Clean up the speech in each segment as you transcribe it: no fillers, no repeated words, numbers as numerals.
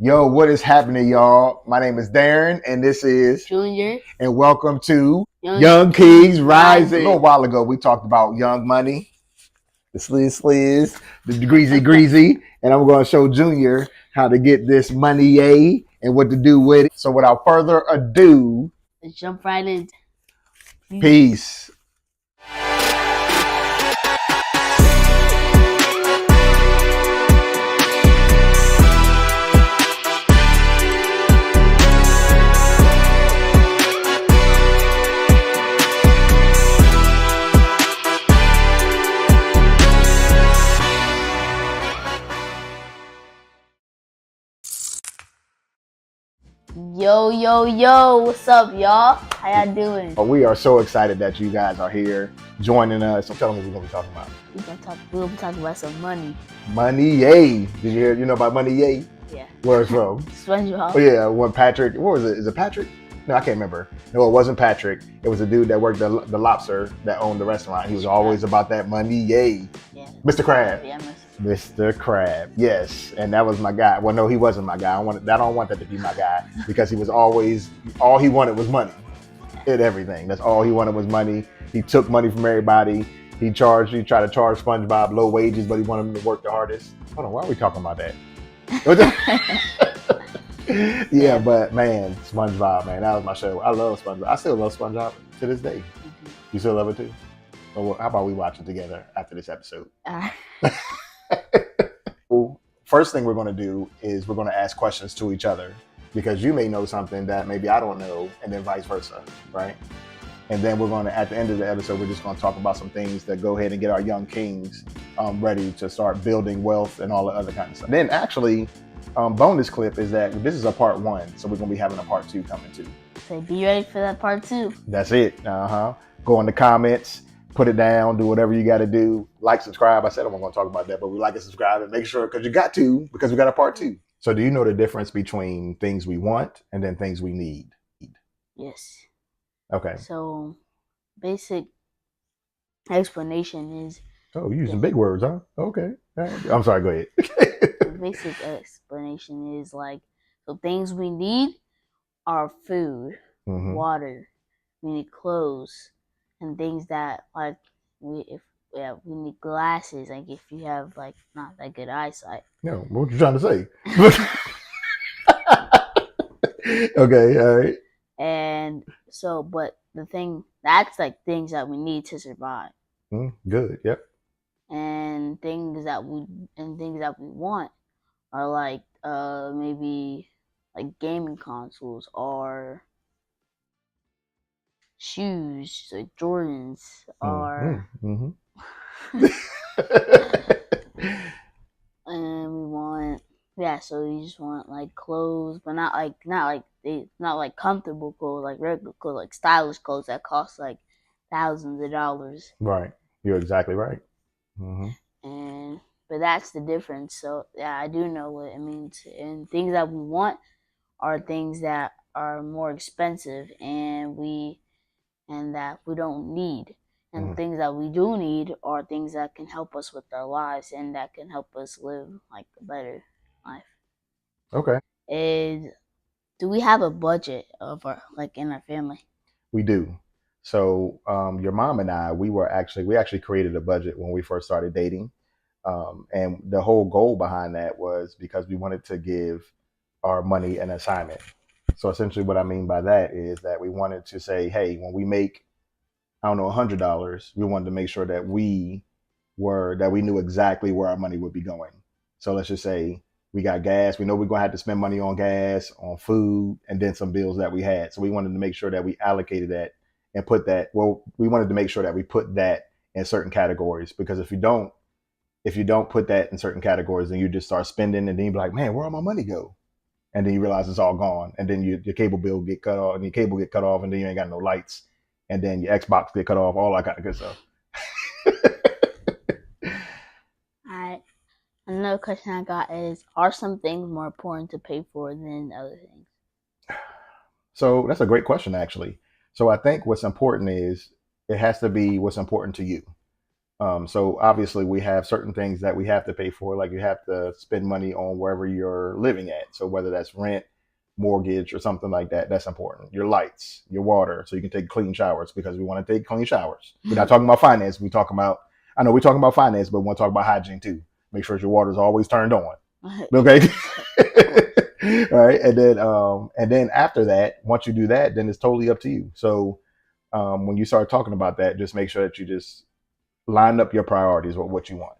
Yo, what is happening, y'all? My name is Darren, and this is Junior, and welcome to Young Kings Kings Rising. A Rising. little while ago, we talked about Young Money, the Sliz, the Greasy, and I'm going to show Junior how to get this money, and what to do with it. So, without further ado, Let's jump right in. peace. Yo, what's up, y'all? How y'all doing? We are so excited that you guys are here joining us. So, tell them what we're going to be talking about. We'll be talking about some money. Money. Did you hear? You know about Money? Yeah. Where it's from? SpongeBob. Oh yeah, when Patrick, what was it? Is it Patrick? No, I can't remember. No, it wasn't Patrick. It was a dude that worked the lobster that owned the restaurant. He was always about that money. Yeah. Mr. Crab. Yeah, Mr. Crab. Yes, and that was my guy. Well, no, he wasn't my guy. I don't want that to be my guy because he was always all he wanted was money. Did everything. That's all he wanted was money. He took money from everybody. He tried to charge SpongeBob low wages, but he wanted him to work the hardest. Hold on, why are we talking about that? Yeah, but man, SpongeBob, man, that was my show. I love SpongeBob. I still love SpongeBob to this day. Mm-hmm. You still love it too? Well, how about we watch it together after this episode? Well, first thing we're going to do is we're going to ask questions to each other because you may know something that maybe I don't know, and then vice versa, right? And then we're going to, at the end of the episode, we're just going to talk about some things that go ahead and get our young kings ready to start building wealth and all the other kind of stuff. Then actually, bonus clip is that this is a part 1, so we're going to be having a part 2 coming too. So be ready for that part 2. That's it. Go in the comments, put it down, do whatever you got to do. Like, subscribe. I said I'm going to talk about that, but we like and subscribe and make sure, because you got to, because we got a part 2. So do you know the difference between things we want and then things we need? Yes. Okay. So basic explanation is... Oh, you're using big words, huh? Okay. I'm sorry, go ahead. The basic explanation is so things we need are food, water, we need clothes, and things that we need glasses, if you have not that good eyesight. No, what you trying to say? Okay, all right. And so, but the thing that's things that we need to survive. Good. Yep. And things that we want are maybe gaming consoles or shoes, like Jordans, or and we want so we just want clothes, but not comfortable clothes, regular clothes, stylish clothes that cost thousands of dollars. Right, you're exactly right. But that's the difference. So yeah, I do know what it means. And things that we want are things that are more expensive and that we don't need. And things that we do need are things that can help us with our lives and that can help us live a better life. Okay. And do we have a budget of our in our family? We do. So your mom and I, we actually created a budget when we first started dating. And the whole goal behind that was because we wanted to give our money an assignment. So essentially what I mean by that is that we wanted to say, hey, when we make, I don't know, $100, we wanted to make sure that we knew exactly where our money would be going. So let's just say we got gas. We know we're going to have to spend money on gas, on food, and then some bills that we had. So we wanted to make sure that we allocated that and we wanted to make sure that we put that in certain categories, because if you don't put that in certain categories, then you just start spending, and then you be like, man, where all my money go? And then you realize it's all gone. And then your cable bill get cut off, and your cable get cut off, and then you ain't got no lights. And then your Xbox get cut off, all that kind of good stuff. Alright. Another question I got is, are some things more important to pay for than other things? So that's a great question, actually. So I think what's important is it has to be what's important to you. So obviously we have certain things that we have to pay for, like you have to spend money on wherever you're living at. So whether that's rent, mortgage, or something like that, that's important. Your lights, your water, so you can take clean showers because we want to take clean showers. We're not talking about finance. We talking about, I know we're talking about finance, but we want to talk about hygiene too. Make sure your water is always turned on. Okay. All right. And then after that, once you do that, then it's totally up to you. So when you start talking about that, just make sure that you just line up your priorities with what you want.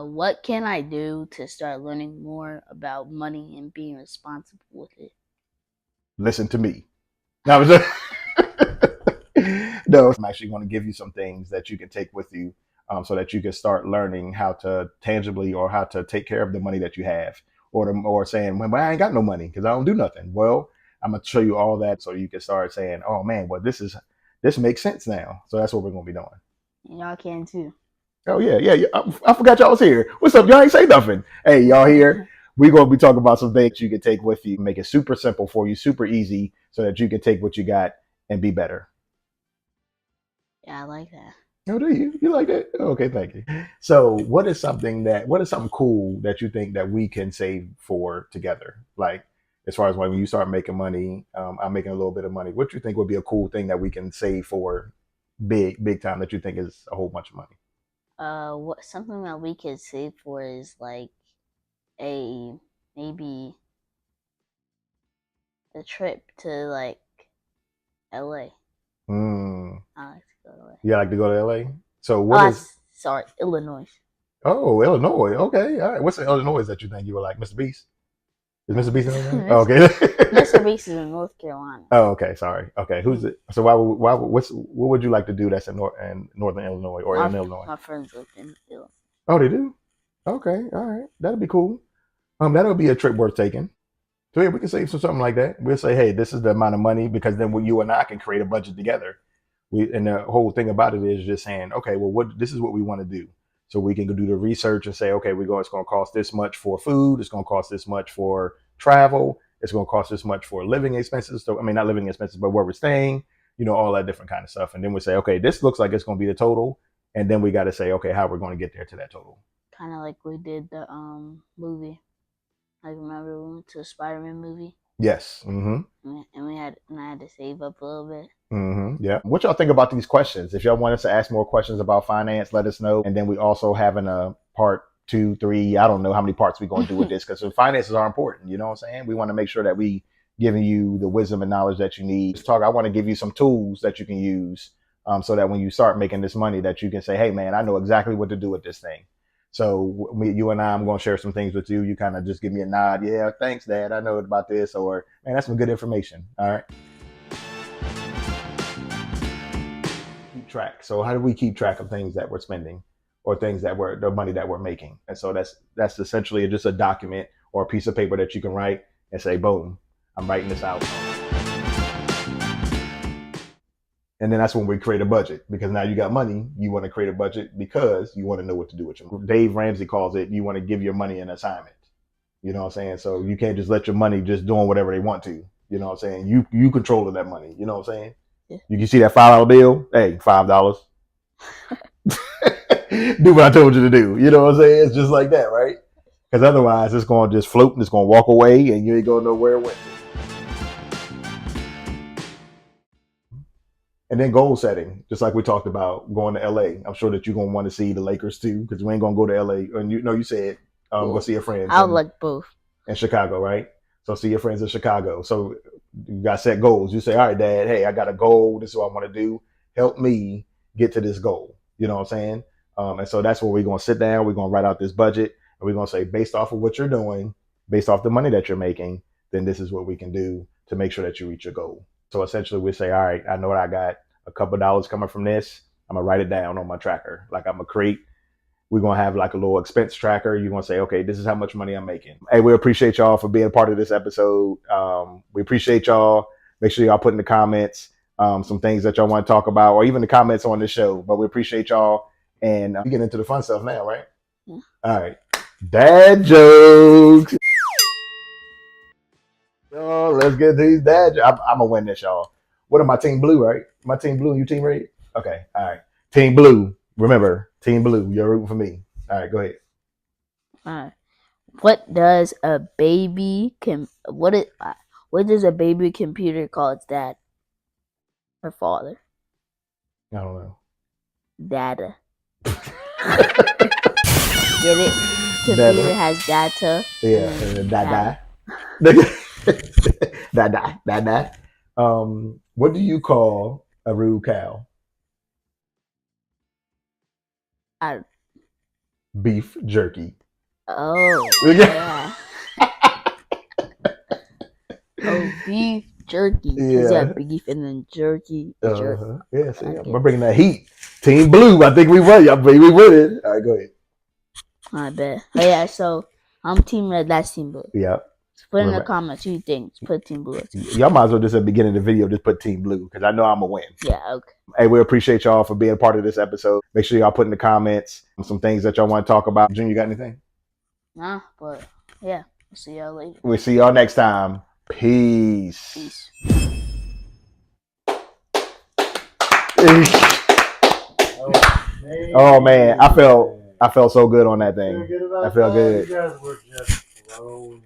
What can I do to start learning more about money and being responsible with it? Listen to me. Now, no, I'm actually going to give you some things that you can take with you, so that you can start learning how to tangibly or how to take care of the money that you have, or saying, well, I ain't got no money because I don't do nothing. Well, I'm going to show you all that so you can start saying, oh man, well, this makes sense now. So that's what we're going to be doing. And y'all can too. Oh yeah. I forgot y'all was here. What's up? Y'all ain't say nothing. Hey, y'all here. We're going to be talking about some things you can take with you, make it super simple for you, super easy, so that you can take what you got and be better. Yeah, I like that. Oh, do you? You like that? Okay, thank you. So what is something cool that you think that we can save for together? Like, as far as when you start making money, I'm making a little bit of money. What do you think would be a cool thing that we can save for big time that you think is a whole bunch of money? What something that we could save for is like maybe a trip to like LA. Mm. I like to go to LA. You like to go to LA? So what is? Sorry, Illinois. Oh, Illinois. Okay, all right. What's the Illinois that you think you were like, Mr. Beast? Is Mr. Beast in Illinois? Oh, okay. Mr. Beast is in North Carolina. Oh, okay. Sorry. Okay, who's it? So what would you like to do that's in Northern Illinois or in Illinois? My friends live in Illinois. Oh, they do. Okay, all right. That'll be cool. That'll be a trip worth taking. So yeah, we can save something like that. We'll say, hey, this is the amount of money, because then you and I can create a budget together. And the whole thing about it is just saying, okay, well, this is what we want to do. So we can go do the research and say, okay, it's going to cost this much for food. It's going to cost this much for travel. It's going to cost this much for living expenses. So, I mean, not living expenses, but where we're staying, all that different kind of stuff. And then we say, okay, this looks like it's going to be the total. And then we got to say, okay, how we're going to get there to that total. Kind of like we did the movie. Like, remember we went to the Spider-Man movie? Yes. Mm-hmm. And I had to save up a little bit. Mm-hmm. Yeah. What y'all think about these questions? If y'all want us to ask more questions about finance, let us know. And then we also having a part 2, 3. I don't know how many parts we're going to do with this, because finances are important. You know what I'm saying? We want to make sure that we giving you the wisdom and knowledge that you need. I want to give you some tools that you can use, so that when you start making this money, that you can say, hey, man, I know exactly what to do with this thing. So you and I'm going to share some things with you. You kind of just give me a nod. Yeah, thanks, Dad. I know about this. Or, man, that's some good information. All right. Keep track. So how do we keep track of things that we're spending, or things that the money that we're making? And so that's essentially just a document or a piece of paper that you can write and say, boom, I'm writing this out. And then that's when we create a budget, because now you got money. You want to create a budget because you want to know what to do with your money. Dave Ramsey calls it, you want to give your money an assignment. You know what I'm saying? So you can't just let your money just doing whatever they want to. You know what I'm saying? You control that money. You know what I'm saying? Yeah. You can see that $5 bill. Hey, $5. Do what I told you to do. You know what I'm saying? It's just like that, right? Because otherwise it's going to just float and it's going to walk away and you ain't going to know where it went. And then goal setting, just like we talked about going to LA. I'm sure that you're going to want to see the Lakers too, because we ain't going to go to LA. And you said go see your friends. I would like both. In Chicago, right? So see your friends in Chicago. So you got to set goals. You say, all right, Dad, hey, I got a goal. This is what I want to do. Help me get to this goal. You know what I'm saying? And so that's where we're going to sit down. We're going to write out this budget. And we're going to say, based off of what you're doing, based off the money that you're making, then this is what we can do to make sure that you reach your goal. So essentially we say, all right, I know what I got. A couple of dollars coming from this. I'm going to write it down on my tracker. Like I'm going to create. We're going to have like a little expense tracker. You're going to say, okay, this is how much money I'm making. Hey, we appreciate y'all for being a part of this episode. We appreciate y'all. Make sure y'all put in the comments some things that y'all want to talk about, or even the comments on the show. But we appreciate y'all. And we get into the fun stuff now, right? Yeah. All right. Dad jokes. Oh, let's get these dad jokes. I'm going to win this, y'all. What am I, Team Blue, right? My team blue, you team red? Okay, all right. Team blue. Remember, team blue. You're rooting for me. All right, go ahead. What does a baby what does a baby computer call its dad or father? I don't know. Data. Get it? Computer Data. has data. Yeah, data. Da. What do you call a rude cow? Beef jerky. Oh, yeah. Oh, beef jerky. Because Yeah. beef and then jerky. Uh-huh. Yeah, see, I'm bringing that heat. Team blue. I think we won. Y'all, we win. All right, go ahead. I bet. Oh, yeah, so I'm team red. That's team blue. Yeah. Put in the comments who you think. Put team blue. Y'all might as well just at the beginning of the video just put team blue because I know I'm going to win. Yeah, okay. Hey, we appreciate y'all for being a part of this episode. Make sure y'all put in the comments some things that y'all want to talk about. Junior, you got anything? Nah, but yeah. We'll see y'all later. We'll see y'all next time. Peace. Peace. Oh man, I felt so good on that thing. I felt good. You guys were just flowing.